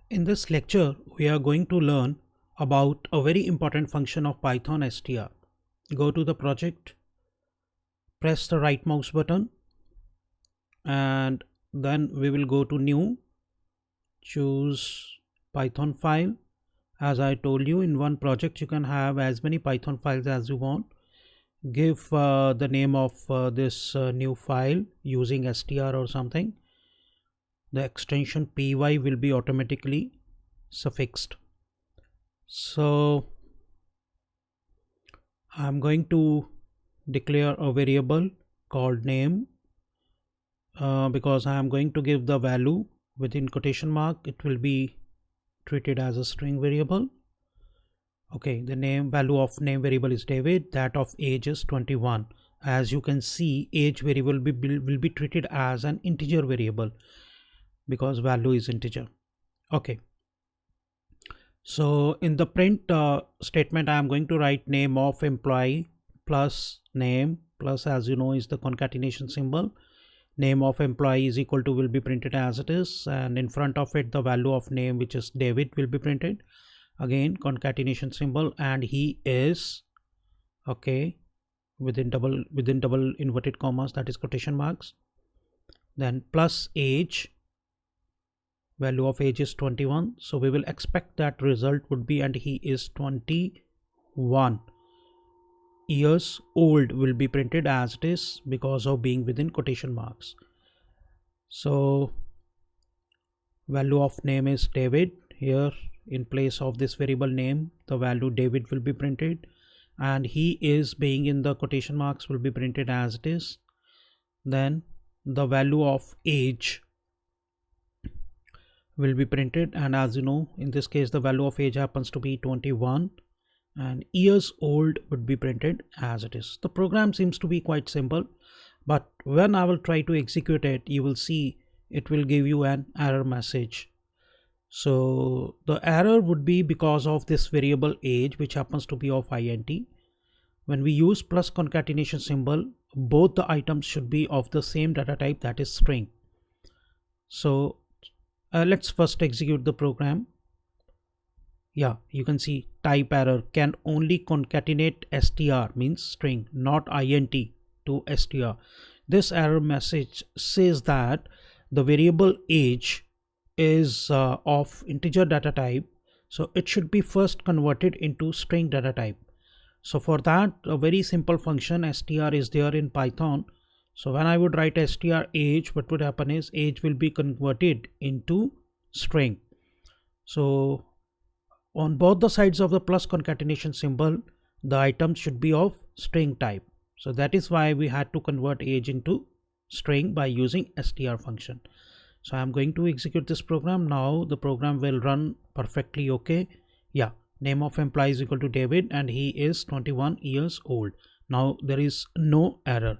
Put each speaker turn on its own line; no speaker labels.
In this lecture, we are going to learn about a very important function of Python str. Go to the project, press the right mouse button, and then we will go to new, choose Python file. As I told you, in one project you can have as many Python files as you want. Give the name of this new file using str or something. The extension py will be automatically suffixed. So I'm going to declare a variable called name because I am going to give the value within quotation mark. It will be treated as a string variable. Okay, the value of name variable is David, that of age is 21. As you can see, age variable will be treated as an integer variable because value is integer. Okay, so in the print statement, I am going to write name of employee plus name plus, as you know, is the concatenation symbol. Name of employee is equal to will be printed as it is, and in front of it the value of name, which is David, will be printed. Again concatenation symbol, and he is, okay, within double inverted commas, that is quotation marks. Then plus age, value of age is 21, so we will expect that result would be, and he is 21 years old will be printed as it is because of being within quotation marks. So value of name is David. Here in place of this variable name, the value David will be printed, and he is being in the quotation marks will be printed as it is. Then the value of age will be printed, and as you know, in this case the value of age happens to be 21, and years old would be printed as it is. The program seems to be quite simple, but when I will try to execute it, you will see it will give you an error message. So the error would be because of this variable age, which happens to be of int. When we use plus concatenation symbol, both the items should be of the same data type, that is string. So let's first execute the program. Yeah, you can see type error, can only concatenate str, means string, not int to str. This error message says that the variable age is of integer data type, so it should be first converted into string data type. So for that, a very simple function str is there in Python. So when I would write str age, what would happen is age will be converted into string. So on both the sides of the plus concatenation symbol, the items should be of string type. So that is why we had to convert age into string by using str function. So I'm going to execute this program. Now the program will run perfectly okay. Yeah, name of employee is equal to David, and he is 21 years old. Now there is no error.